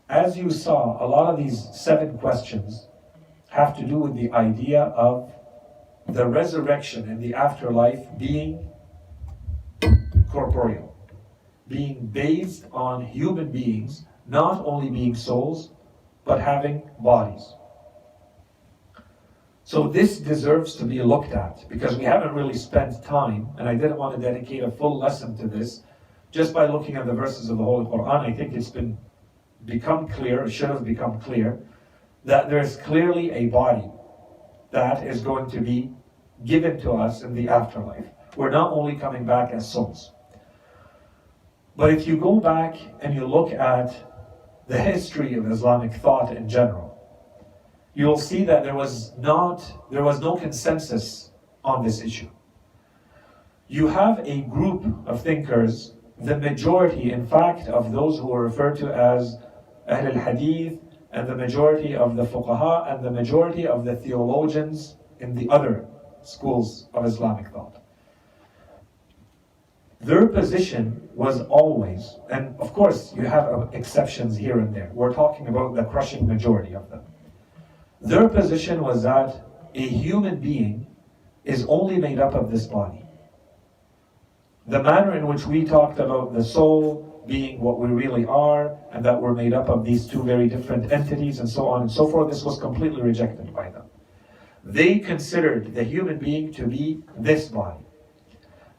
as you saw, a lot of these 7 questions have to do with the idea of the resurrection and the afterlife being corporeal, being based on human beings not only being souls, but having bodies. So this deserves to be looked at, because we haven't really spent time, and I didn't want to dedicate a full lesson to this. Just by looking at the verses of the Holy Quran, I think it's become clear, it should have become clear, that there's clearly a body that is going to be given to us in the afterlife. We're not only coming back as souls. But if you go back and you look at the history of Islamic thought in general, you'll see that there was no consensus on this issue. You have a group of thinkers, the majority, in fact, of those who are referred to as Ahl al-Hadith, and the majority of the Fuqaha, and the majority of the theologians in the other schools of Islamic thought. Their position was always, and of course you have exceptions here and there, we're talking about the crushing majority of them. Their position was that a human being is only made up of this body. The manner in which we talked about the soul being what we really are, and that we're made up of these 2 very different entities, and so on and so forth, this was completely rejected by them. They considered the human being to be this body.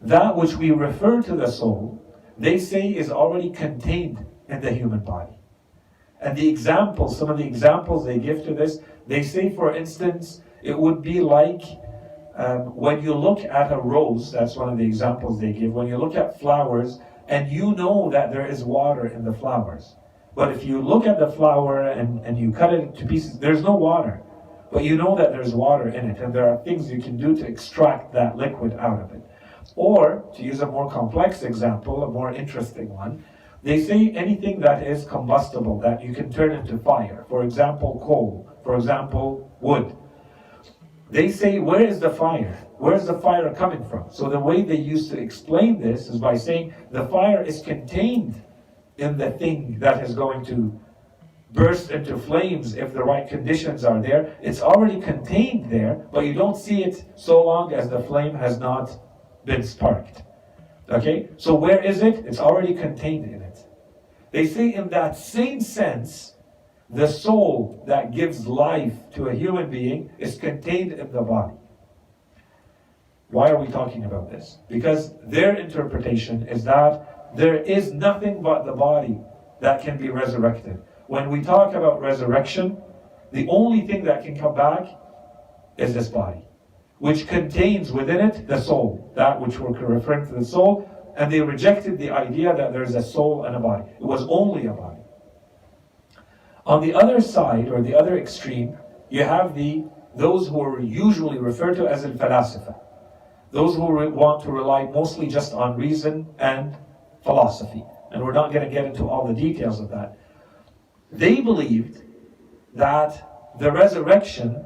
That which we refer to the soul, they say is already contained in the human body. And the examples, some of the examples they give to this, they say, for instance, it would be like when you look at a rose, that's one of the examples they give, when you look at flowers, and you know that there is water in the flowers. But if you look at the flower and you cut it to pieces, there's no water. But you know that there's water in it, and there are things you can do to extract that liquid out of it. Or, to use a more complex example, a more interesting one, they say anything that is combustible, that you can turn into fire. For example, coal. For example, wood. They say, where is the fire? Where is the fire coming from? So the way they used to explain this is by saying the fire is contained in the thing that is going to burst into flames if the right conditions are there. It's already contained there, but you don't see it so long as the flame has not been sparked. Okay? So where is it? It's already contained in it. They say in that same sense, the soul that gives life to a human being is contained in the body. Why are we talking about this? Because their interpretation is that there is nothing but the body that can be resurrected. When we talk about resurrection, the only thing that can come back is this body, which contains within it the soul, that which we're referring to the soul, and they rejected the idea that there's a soul and a body. It was only a body. On the other side, or the other extreme, you have those who are usually referred to as al-falasifa, those who want to rely mostly just on reason and philosophy. And we're not going to get into all the details of that. They believed that the resurrection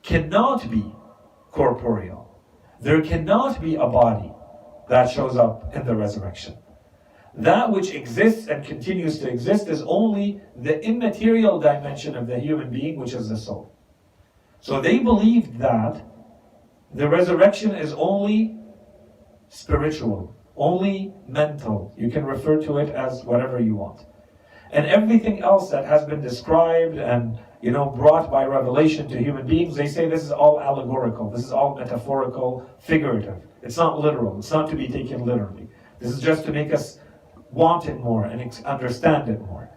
cannot be corporeal. There cannot be a body that shows up in the resurrection. That which exists and continues to exist is only the immaterial dimension of the human being, which is the soul. So they believed that the resurrection is only spiritual, only mental. You can refer to it as whatever you want. And everything else that has been described and brought by revelation to human beings, they say this is all allegorical, this is all metaphorical, figurative. It's not literal, it's not to be taken literally. This is just to make us want it more and understand it more.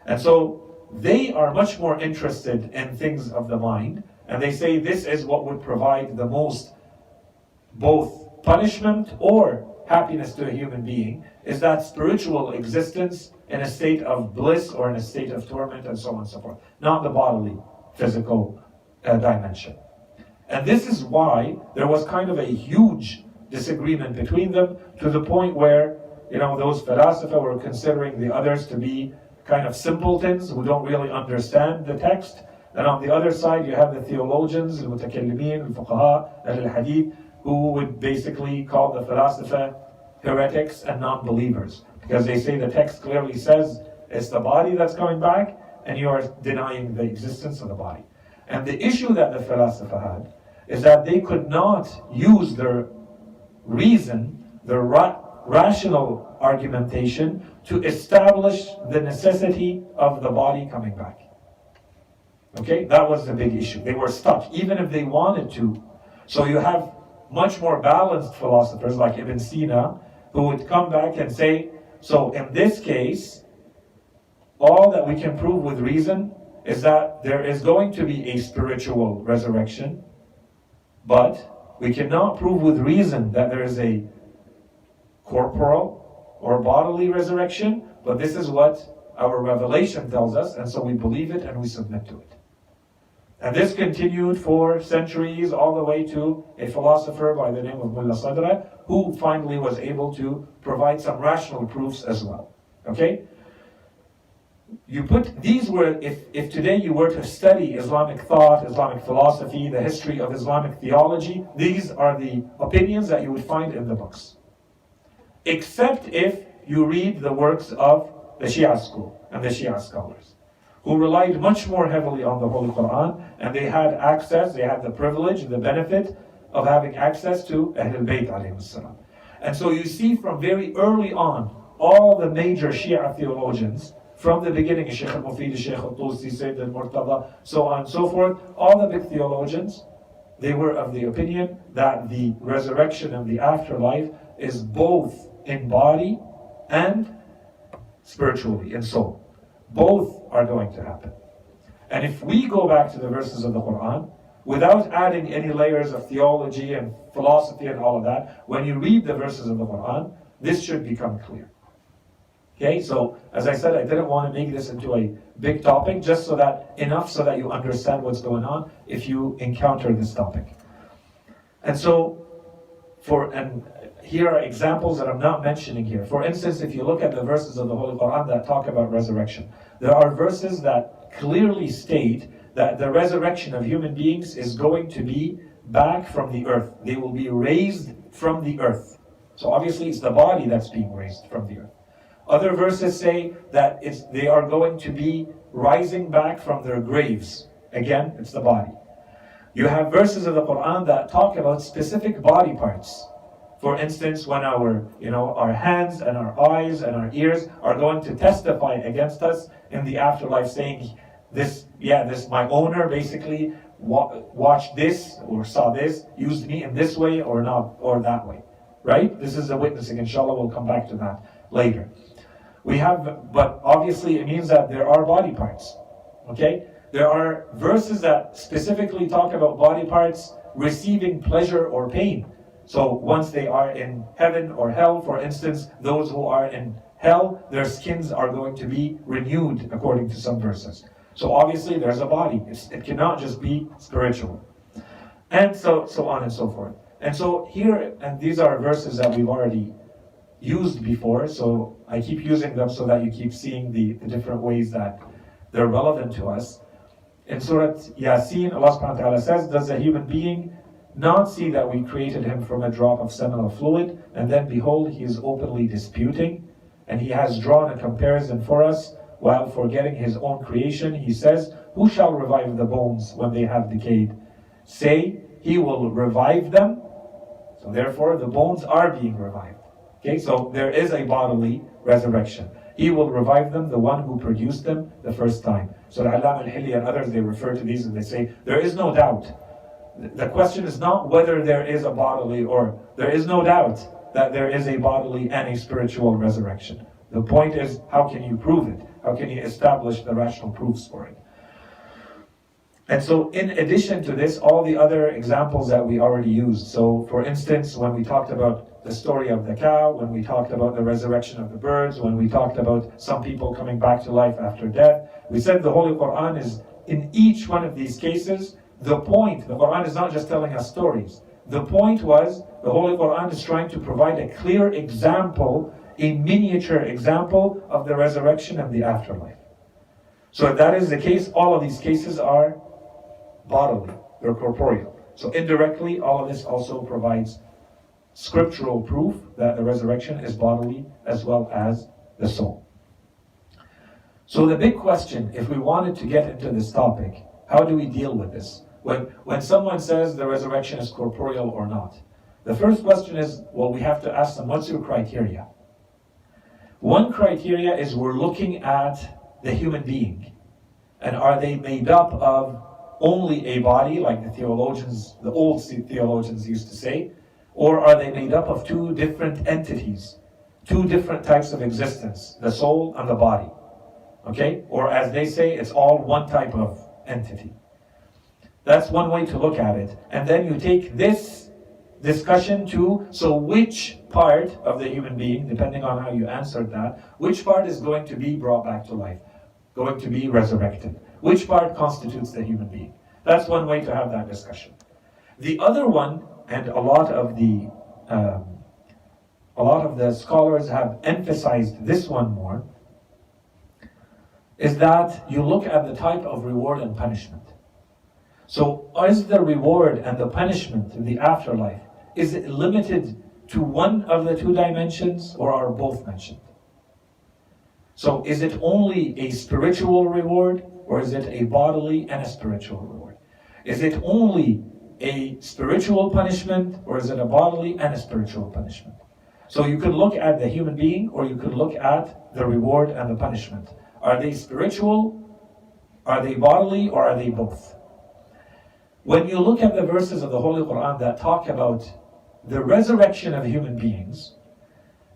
And so they are much more interested in things of the mind, and they say this is what would provide the most both punishment or happiness to a human being, is that spiritual existence in a state of bliss or in a state of torment, and so on and so forth, not the bodily, physical dimension. And this is why there was kind of a huge disagreement between them, to the point where those falasifa were considering the others to be kind of simpletons who don't really understand the text. And on the other side, you have the theologians, al-mutakallimin, al-fuqaha, al-hadith, who would basically call the falasifa heretics and non-believers. Because they say the text clearly says It's the body that's coming back, and you are denying the existence of the body. And the issue that the philosopher had is that they could not use their reason, their rational argumentation, to establish the necessity of the body coming back. Okay, that was the big issue. They were stuck, even if they wanted to. So you have much more balanced philosophers like Ibn Sina, who would come back and say, so in this case, all that we can prove with reason is that there is going to be a spiritual resurrection, but we cannot prove with reason that there is a corporal or bodily resurrection, but this is what our revelation tells us, and so we believe it and we submit to it. And this continued for centuries, all the way to a philosopher by the name of Mullah Sadra, who finally was able to provide some rational proofs as well. Okay? You put, these were, if today you were to study Islamic thought, Islamic philosophy, the history of Islamic theology, these are the opinions that you would find in the books. Except if you read the works of the Shia school and the Shia scholars, who relied much more heavily on the Holy Quran, and they had access, they had the privilege, the benefit of having access to Ahlul Bayt alayhim salam. And so you see from very early on, all the major Shia theologians, from the beginning, Shaykh al-Mufid, Shaykh al-Tusi, Sayyid al-Murtada, so on and so forth, all the big theologians, they were of the opinion that the resurrection and the afterlife is both in body and spiritually, in soul. Both are going to happen. And if we go back to the verses of the Quran, without adding any layers of theology and philosophy and all of that, when you read the verses of the Quran, this should become clear. Okay, so as I said, I didn't want to make this into a big topic, just so that you understand what's going on if you encounter this topic. And so, here are examples that I'm not mentioning here. For instance, if you look at the verses of the Holy Quran that talk about resurrection, there are verses that clearly state that the resurrection of human beings is going to be back from the earth. They will be raised from the earth. So obviously it's the body that's being raised from the earth. Other verses say that they are going to be rising back from their graves. Again, it's the body. You have verses of the Quran that talk about specific body parts. For instance, when our hands and our eyes and our ears are going to testify against us in the afterlife, saying, this my owner basically watched this or saw this, used me in this way or not, or that way. Right? This is a witnessing. Inshallah, we'll come back to that later. But obviously it means that there are body parts. Okay? There are verses that specifically talk about body parts receiving pleasure or pain. So once they are in heaven or hell, for instance, those who are in hell, their skins are going to be renewed according to some verses. So obviously there's a body. It cannot just be spiritual. And so on and so forth. And so here, and these are verses that we've already used before, so I keep using them so that you keep seeing the different ways that they're relevant to us. In Surah Yasin, Allah subhanahu wa ta'ala says, does a human being not see that we created him from a drop of seminal fluid, and then behold, he is openly disputing, and he has drawn a comparison for us, while forgetting his own creation, he says, who shall revive the bones when they have decayed? Say, he will revive them. So therefore, the bones are being revived. Okay, so there is a bodily resurrection. He will revive them, the one who produced them the first time. So Al-Alam al-Hilli and others, they refer to these and they say, there is no doubt. The question is not whether there is a bodily, or there is no doubt that there is a bodily and a spiritual resurrection. The point is, how can you prove it? How can you establish the rational proofs for it? And so in addition to this, all the other examples that we already used. So for instance, when we talked about the story of the cow, when we talked about the resurrection of the birds, when we talked about some people coming back to life after death, we said the Holy Quran is, in each one of these cases, the Quran is not just telling us stories. The point was, the Holy Quran is trying to provide a clear example, a miniature example of the resurrection and the afterlife. So if that is the case, all of these cases are bodily, they're corporeal. So indirectly, all of this also provides scriptural proof that the resurrection is bodily as well as the soul. So the big question, if we wanted to get into this topic, how do we deal with this? When someone says the resurrection is corporeal or not, the first question is, well, we have to ask them, what's your criteria? One criteria is we're looking at the human being. And are they made up of only a body, like the theologians, the old theologians used to say, or are they made up of two different entities, two different types of existence, the soul and the body? Okay? Or as they say, it's all one type of entity. That's one way to look at it. And then you take this discussion to, so which part of the human being, depending on how you answered that, which part is going to be brought back to life, going to be resurrected? Which part constitutes the human being? That's one way to have that discussion. The other one, and a lot of the scholars have emphasized this one more, is that you look at the type of reward and punishment. So is the reward and the punishment in the afterlife, is it limited to one of the two dimensions, or are both mentioned? So is it only a spiritual reward, or is it a bodily and a spiritual reward? Is it only a spiritual punishment, or is it a bodily and a spiritual punishment? So you could look at the human being, or you could look at the reward and the punishment. Are they spiritual? Are they bodily? Or are they both? When you look at the verses of the Holy Quran that talk about the resurrection of human beings,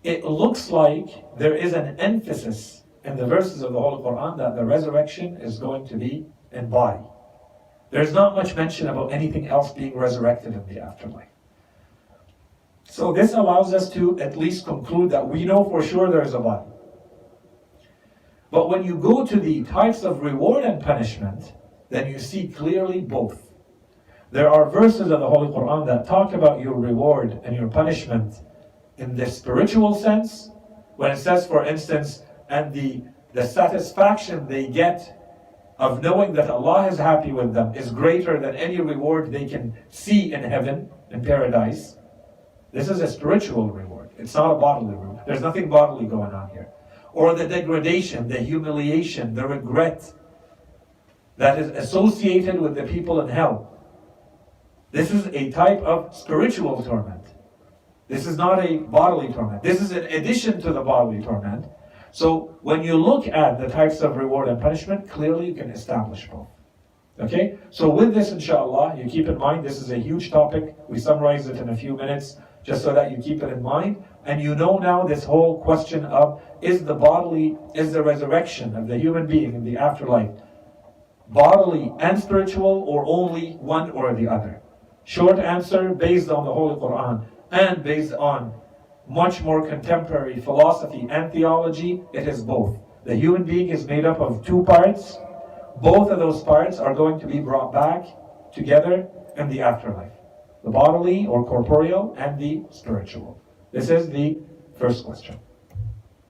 it looks like there is an emphasis in the verses of the Holy Quran that the resurrection is going to be in body. There's not much mention about anything else being resurrected in the afterlife. So this allows us to at least conclude that we know for sure there is a body. But when you go to the types of reward and punishment, then you see clearly both. There are verses of the Holy Quran that talk about your reward and your punishment in the spiritual sense, when it says, for instance, and the satisfaction they get of knowing that Allah is happy with them is greater than any reward they can see in heaven, in paradise. This is a spiritual reward. It's not a bodily reward. There's nothing bodily going on here. Or the degradation, the humiliation, the regret that is associated with the people in hell. This is a type of spiritual torment. This is not a bodily torment. This is in addition to the bodily torment. So when you look at the types of reward and punishment, clearly you can establish both. Okay? So with this, inshallah, you keep in mind, this is a huge topic. We summarize it in a few minutes, just so that you keep it in mind. And you know now this whole question of, is the resurrection of the human being in the afterlife bodily and spiritual, or only one or the other? Short answer, based on the Holy Quran and based on much more contemporary philosophy and theology, it is both. The human being is made up of two parts. Both of those parts are going to be brought back together in the afterlife. The bodily or corporeal and the spiritual. This is the first question.